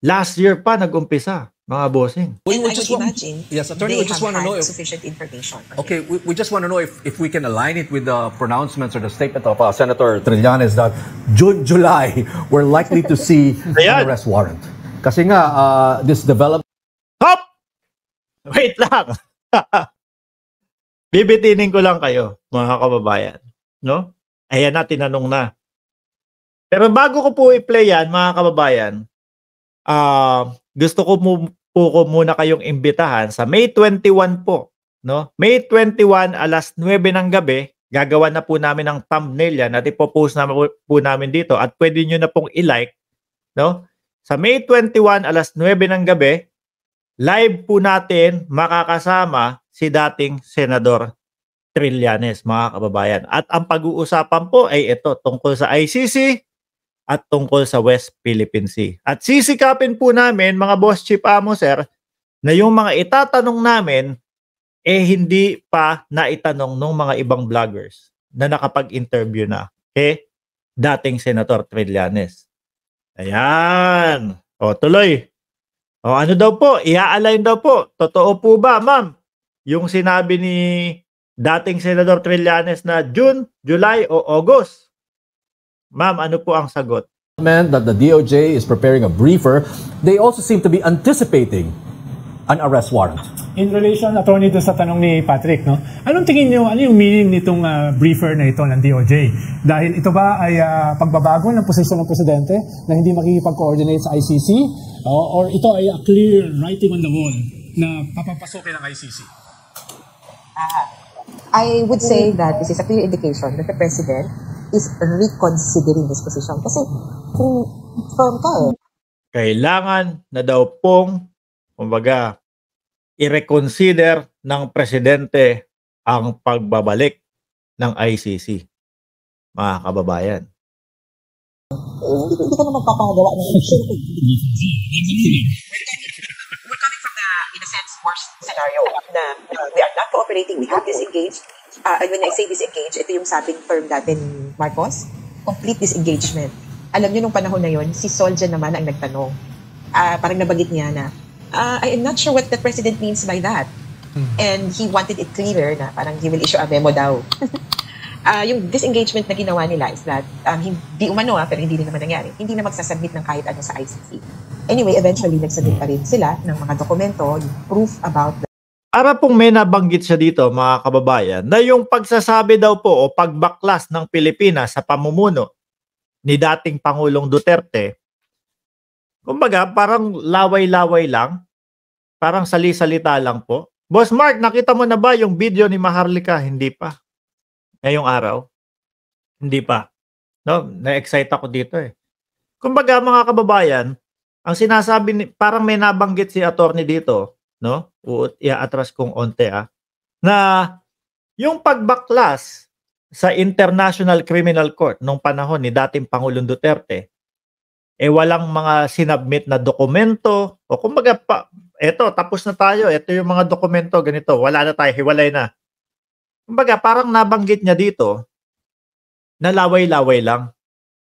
Last year pa nag-umpisa, mga bossing. And I would imagine yes, attorney, we just want to know if sufficient information. Okay, we just want to know if we can align it with the pronouncements or the statement of Senator Trillanes that June, July, we're likely to see an arrest warrant. Kasi nga, this development... Hop! Wait lang. Bibitinin ko lang kayo, mga kababayan. No? Ayan na, tinanong na. Pero bago ko po i-play yan, mga kababayan, gusto ko po muna kayong imbitahan sa May 21 po. No? May 21, alas 9 ng gabi, gagawa na po namin ng thumbnail yan at ipopost na po namin dito at pwede nyo na pong i-like. No? Sa May 21, alas 9 ng gabi, live po natin makakasama si dating Senador Trillanes, mga kababayan. At ang pag-uusapan po ay ito, tungkol sa ICC at tungkol sa West Philippine Sea. At sisikapin po namin, mga Boss Chief Amo, sir, na yung mga itatanong namin, hindi pa naitanong ng mga ibang vloggers na nakapag-interview na dating Senator Trillanes. Ayan. O, tuloy. O, ano daw po? Ia-align daw po. Totoo po ba, ma'am? Yung sinabi ni dating Senador Trillanes na June, July o August? Ma'am, ano po ang sagot? That the DOJ is preparing a briefer, they also seem to be anticipating an arrest warrant. In relation, attorney, doon sa tanong ni Patrick, no? Anong tingin niyo, ano yung meaning nitong briefer na ito ng DOJ? Dahil ito ba ay pagbabago ng posisyon ng presidente na hindi makikipag-coordinate sa ICC? Or ito ay a clear writing on the wall na papapasokin ng ICC? I would say that this is a clear indication that the president is reconsidering his position. Kasi kung firm ka kailangan na daw pong, kumbaga, i-reconsider ng presidente ang pagbabalik ng ICC. Mga kababayan. Hindi ka naman papagawa ng We're coming from the, in a sense, worst scenario na we are not cooperating, we have disengaged. And when I say disengage, ito yung sabing term natin, Marcos, complete disengagement. Alam niyo nung panahon na yon, si Soljan naman ang nagtanong. Parang nabagit niya na, I am not sure what the president means by that. And he wanted it clearer na parang he will issue a memo daw. Yung disengagement na ginawa nila is that, hindi umano pero hindi rin naman nangyari. Hindi na magsasubmit ng kahit ano sa ICC. Anyway, eventually, nagsubmit pa rin sila ng mga dokumento, yung proof about the Para pong may nabanggit siya dito, mga kababayan, na yung pagsasabi daw po o pagbaklas ng Pilipinas sa pamumuno ni dating Pangulong Duterte, kumbaga parang laway-laway lang, parang sali-salita lang po. Boss Mark, nakita mo na ba yung video ni Maharlika? Hindi pa. Ngayong araw? Hindi pa. No, na-excite ako dito eh. Kumbaga mga kababayan, ang sinasabi, parang may nabanggit si attorney dito, no? Ia-atras kong onte na yung pagbaklas sa International Criminal Court nung panahon ni dating Pangulong Duterte, walang mga sinubmit na dokumento o kumbaga eto, tapos na tayo, eto yung mga dokumento, ganito, wala na tayo, hiwalay na. Kumbaga parang nabanggit niya dito na laway-laway lang.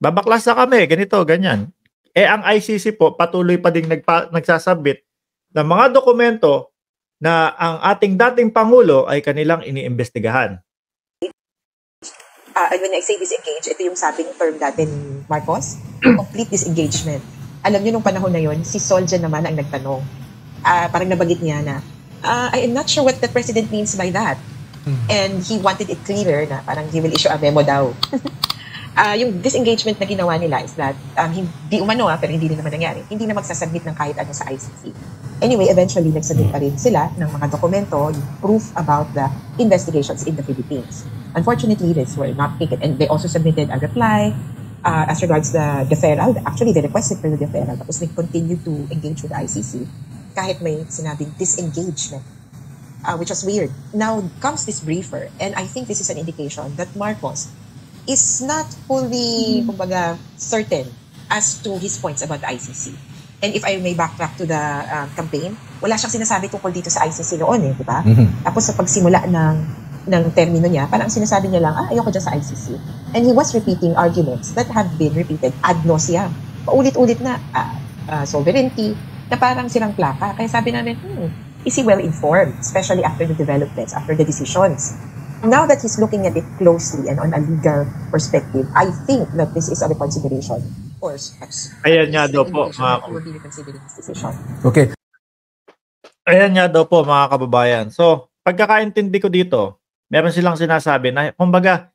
Babaklas na kami, ganito, ganyan. Ang ICC po patuloy pa ding nagsasubmit ng mga dokumento na ang ating dating Pangulo ay kanilang iniimbestigahan. And when I say disengage, ito yung sabing term natin, Marcos, complete disengagement. Alam niyo nung panahon na yon, si Soljan naman ang nagtanong. Parang nabagit niya na, I am not sure what the president means by that. And he wanted it clearer na parang he will issue a memo daw. Yung disengagement na ginawa nila is that, hindi umano pero hindi rin naman nangyari. Hindi na magsasubmit ng kahit ano sa ICC. Anyway, eventually, nagsubmit pa rin sila ng mga dokumento, yung proof about the investigations in the Philippines. Unfortunately, these were not taken. And they also submitted a reply as regards the deferral. Actually, they requested for the deferral. Tapos they continued to engage with the ICC kahit may sinabing disengagement, which was weird. Now comes this briefer, and I think this is an indication that Marcos is not fully, kumbaga, certain as to his points about the ICC. And if I may backtrack to the campaign, wala siyang sinasabi tungkol dito sa ICC noon, di ba? Tapos sa pagsimula ng termino niya, parang sinasabi niya lang, ayoko dyan sa ICC. And he was repeating arguments that have been repeated ad nauseam. Paulit-ulit na, sovereignty, na parang silang plaka. Kaya sabi namin, is he well-informed, especially after the developments, after the decisions? Now that he's looking at it closely and on a legal perspective, I think that this is a reconsideration. Of course, ayan nga daw po, he will be reconsidering his decision. Okay. Ayan nga daw po, mga kababayan. So, pagkakaintindi ko dito, meron silang sinasabi na, kumbaga,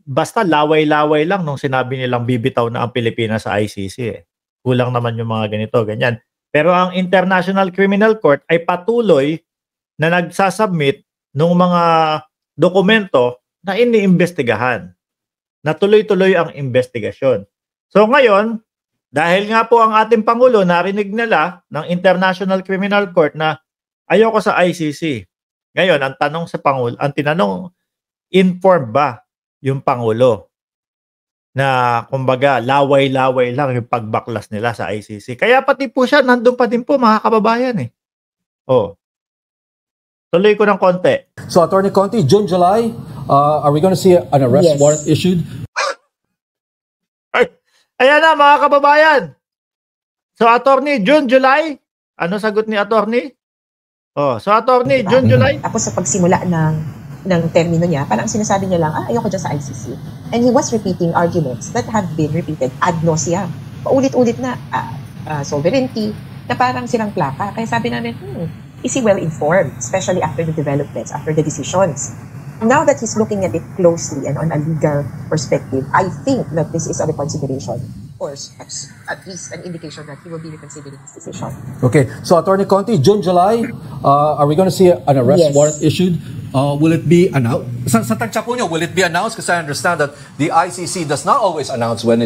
basta laway-laway lang nung sinabi nilang bibitaw na ang Pilipinas sa ICC. Kulang naman yung mga ganito, ganyan. Pero ang International Criminal Court ay patuloy na nagsasubmit ng mga dokumento na iniimbestigahan. Na tuloy-tuloy ang investigasyon. So ngayon, dahil nga po ang ating Pangulo narinig nila ng International Criminal Court na ayoko sa ICC. Ngayon, ang tanong sa Pangulo, ang tinanong, informed ba yung Pangulo na kumbaga laway-laway lang yung pagbaklas nila sa ICC. Kaya pati po siya, nandun pa din po mga kababayan eh. Oh. Tuloy ko ng konti. So, Attorney Conti, June, July, are we going to see an arrest warrant issued? Ay, ayan na mga kababayan. So, Attorney, June, July, ano sagot ni Attorney? Oh, so Attorney, June, July. Tapos sa pagsimula ng termino niya, parang sinasabi niya lang, ayoko dyan sa ICC. And he was repeating arguments that have been repeated ad nauseam. Paulit-ulit na sovereignty, na parang silang plaka. Kaya sabi namin, is he well-informed, especially after the developments, after the decisions? Now that he's looking at it closely and on a legal perspective, I think that this is a reconsideration. Of course, at least an indication that he will be reconsidering his decision. Okay, so Attorney Conti, June, July, are we going to see an arrest warrant issued? Will it be announced? Sa tansya po nyo, will it be announced? Because I understand that the ICC does not always announce when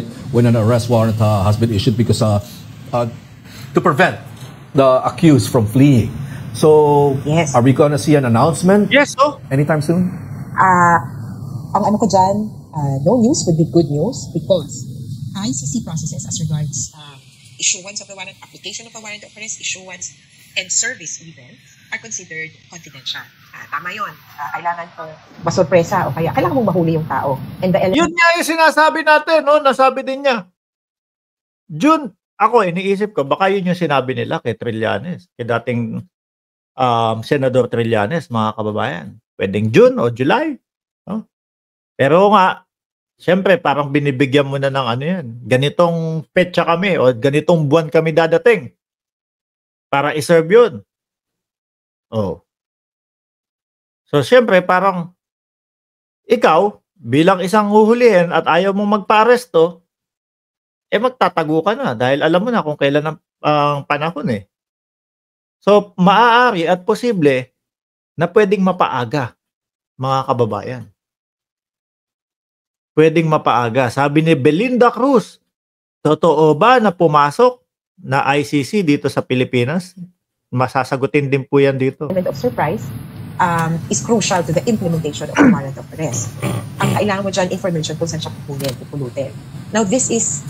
an arrest warrant has been issued because to prevent the accused from fleeing. So, are we going to see an announcement? Yes, oh. Anytime soon? Ang ano ko dyan, no news would be good news because ICC processes as regards issuance of the warrant, application of a warrant of arrest, issuance, and service even are considered confidential. Tama yun. Kailangan ko masurpresa o kaya kailangan mong mahuli yung tao. And the yun nga yung sinasabi natin, no? Nasabi din niya. June, ako iniisip ko, baka yun yung sinabi nila kay Trillanes, kay dating Senador Trillanes, mga kababayan. Pwedeng June o July. No? Pero nga, siyempre, parang binibigyan mo na ng ano yan. Ganitong petsa kami o ganitong buwan kami dadating para iserve yun. Oh. So, siyempre, parang ikaw, bilang isang huhulihin at ayaw mong magpa-aresto, magtatago ka na dahil alam mo na kung kailan ang panahon eh. So, maaari at posible na pwedeng mapaaga, mga kababayan. Pwedeng mapaaga. Sabi ni Belinda Cruz, totoo ba na pumasok na ICC dito sa Pilipinas? Masasagutin din po yan dito. Element of surprise is crucial to the implementation of the warrant of arrest. Ang kailangan mo dyan, information kung saan siya pupulutin. Now, this is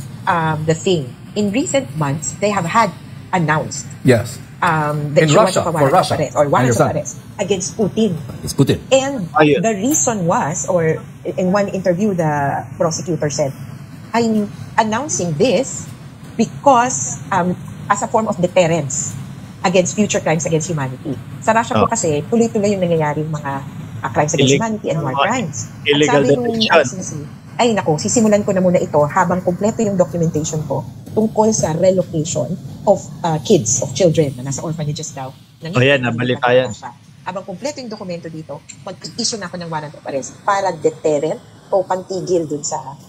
the thing. In recent months, they have had announced the issuance of a warrant of arrest or warrant of arrest against Putin. It's Putin. And the reason was, or in one interview, the prosecutor said, I'm announcing this because as a form of deterrence against future crimes against humanity. Sa Russia po kasi, tuloy-tuloy yung nangyayaring mga crimes against humanity and war crimes. Illegal detention. Ay nako, sisimulan ko na muna ito habang kumpleto yung documentation ko tungkol sa relocation of kids, of children na nasa orphanages daw. Ayan, nabalita yan. Habang kumpleto yung dokumento dito, mag-issue na ako ng warrant of arrest para deterrent o pantigil dun sa...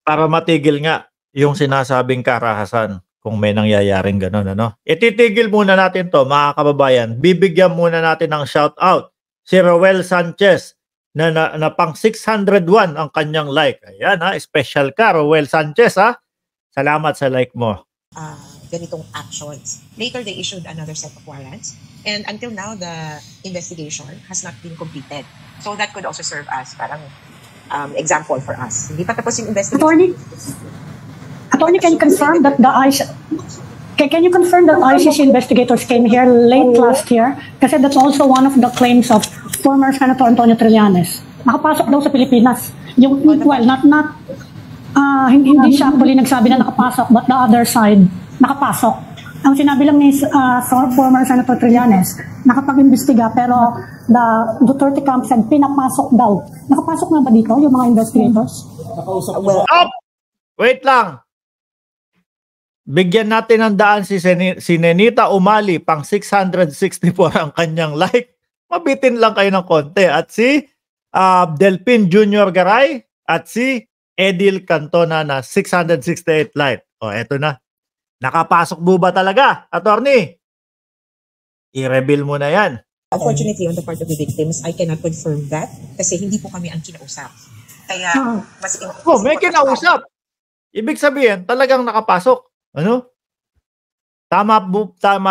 Para matigil nga yung sinasabing karahasan kung may nangyayaring gano'n, ano? Ititigil muna natin to, mga kababayan. Bibigyan muna natin ng shout-out si Roel Sanchez na pang 601 ang kanyang like. Ayan ha, special ka, Roel Sanchez ha. Salamat sa like mo. Ganitong actions. Later, they issued another set of warrants. And until now, the investigation has not been completed. So that could also serve as parang example for us. Hindi pa tapos yung investigation. Attorney, can you confirm that can you confirm that ICC investigators came here late last year? Kasi that's also one of the claims of former Senator Antonio Trillanes. Nakapasok daw sa Pilipinas. Yung, well, hindi siya actually nagsabi na nakapasok, but the other side nakapasok. Ang sinabi lang ni former Senator Trillanes, nakapag-imbestiga pero the Duterte camp said pinapasok daw. Nakapasok na ba dito yung mga investigators? Well, Wait lang. Bigyan natin ng daan si Nenita Umali, pang 664 ang kanyang like. Mabitin lang kayo ng konti. At si Delpin Junior Garay at si Edil Cantona na 668 like. O, eto na. Nakapasok po ba talaga, attorney? I-reveal mo na yan. unfortunately, on the part of the victims, I cannot confirm that kasi hindi po kami ang kinausap. Kaya, mas may kinausap. Ibig sabihin, talagang nakapasok. Ano? Tama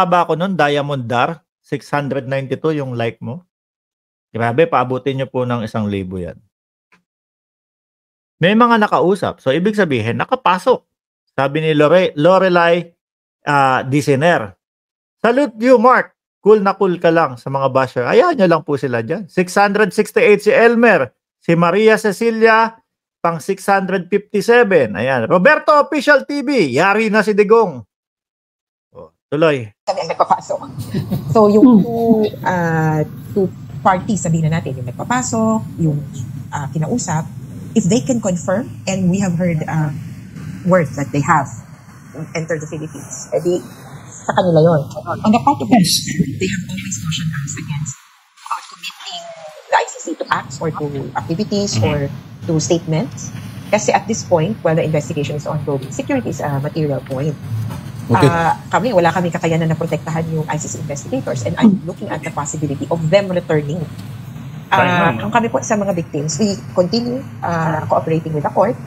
ba ako nun, Diamond Dar? 692 yung like mo. Grabe, paabutin nyo po ng 1,000 yan. May mga nakausap. So, ibig sabihin, nakapasok. Sabi ni Lorelai Disiner. Salute you, Mark. Cool na cool ka lang sa mga basher. Ayan nyo lang po sila dyan. 668 si Elmer. Si Maria Cecilia, pang 657. Ayan. Roberto Official TV. Yari na si Digong. Tuloy. Kami ang nagpapasok. So, yung two parties, sabihin na natin, yung nagpapasok, yung kinausap, if they can confirm, and we have heard words that they have entered the Philippines, edi sa kanila yun. On the part of us, they have always cautioned us against committing the ICC to acts or to activities or to statements. Kasi at this point, while the investigation is ongoing, security is a material point. Okay. Wala kami kakayanan na protektahan yung ICC investigators, and I'm looking at the possibility of them returning. Kung kami po sa mga victims, we continue cooperating with the court.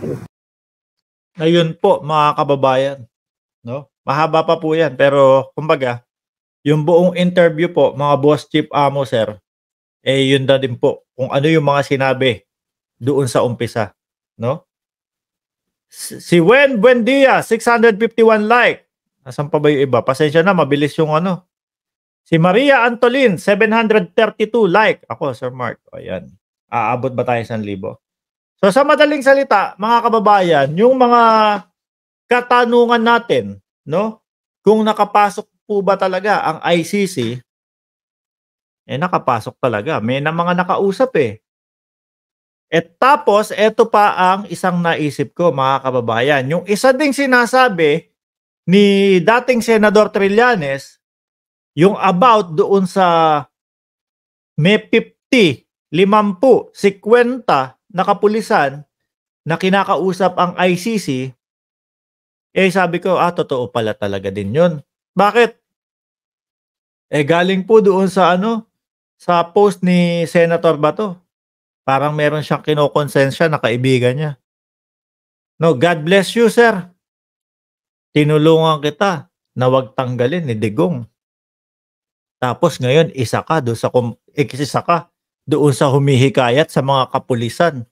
Ngayon po, mga kababayan, no? Mahaba pa po yan, pero kumbaga, yung buong interview po, mga boss chief amo, sir, yun na din po kung ano yung mga sinabi doon sa umpisa, no? Si Buendia, 651 like. Nasaan pa ba yung iba? Pasensya na, mabilis yung ano. Si Maria Antolin, 732 like. Ako, Sir Mark. Ayan. Aabot ba tayo 1,000? So, sa madaling salita, mga kababayan, yung mga katanungan natin, no? Kung nakapasok po ba talaga ang ICC, nakapasok talaga. May na mga nakausap At tapos, eto pa ang isang naisip ko, mga kababayan. Yung isa ding sinasabi ni dating Senador Trillanes, yung about doon sa may 50, 50, 50 na kapulisan na kinakausap ang ICC, sabi ko, totoo pala talaga din yun. Bakit? Galing po doon sa sa post ni Senator Bato. Parang meron siyang kinokonsensya na kaibigan niya. No, God bless you, sir. Tinulungan kita na wag tanggalin ni Digong. Tapos ngayon, isa ka doon sa humihikayat sa mga kapulisan,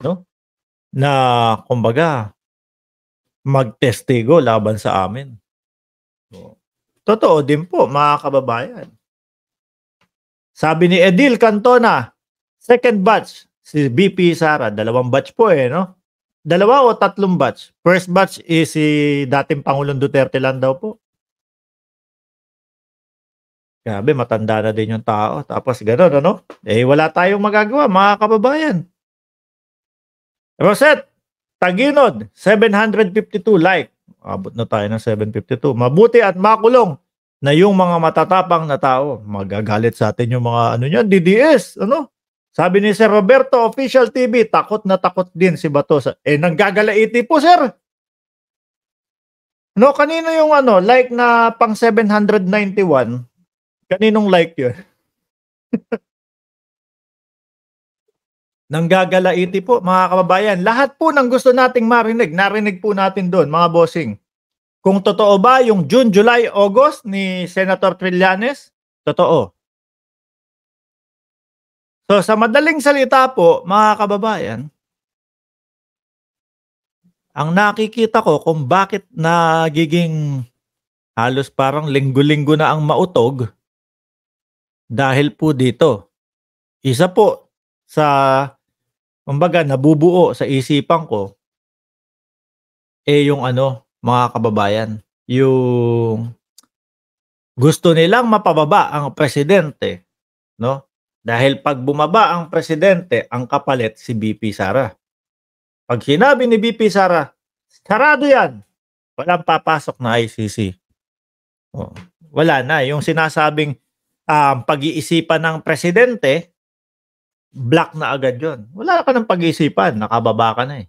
no? Na kumbaga magtestigo laban sa amin. So, totoo din po, mga kababayan. Sabi ni Edil Cantona, second batch si BP Sara, 2 batch po no? 2 o 3 batch. First batch is si dating Pangulong Duterte lang daw po. Grabe, matanda na din yung tao. Tapos gano'n, wala tayong magagawa, mga kababayan. Rosette Taginod, 752 like. Abot na tayo ng 752. Mabuti at makulong na yung mga matatapang na tao. Magagalit sa atin yung mga DDS, Sabi ni Sir Roberto Official TV, takot na takot din si Bato. Nanggagalaiti po, sir. Kanino yung like na pang 791? Kaninong like yun? Nanggagalaiti po, mga kababayan. Lahat po ng gusto nating marinig, narinig po natin doon, mga bossing. Kung totoo ba yung June, July, August ni Senator Trillanes? Totoo. So, sa madaling salita po, mga kababayan, ang nakikita ko kung bakit nagiging halos parang linggo-linggo na ang mautog, dahil po dito. Isa po sa, kumbaga, nabubuo sa isipan ko, yung mga kababayan, yung gusto nilang mapababa ang presidente, no? Dahil pag bumaba ang presidente, ang kapalit si BP Sara. Pag sinabi ni BP Sara, sarado yan, walang papasok na ICC. Oh, wala na. Yung sinasabing pag-iisipan ng presidente, black na agad yun. Wala ka ng pag-iisipan, nakababa ka na eh.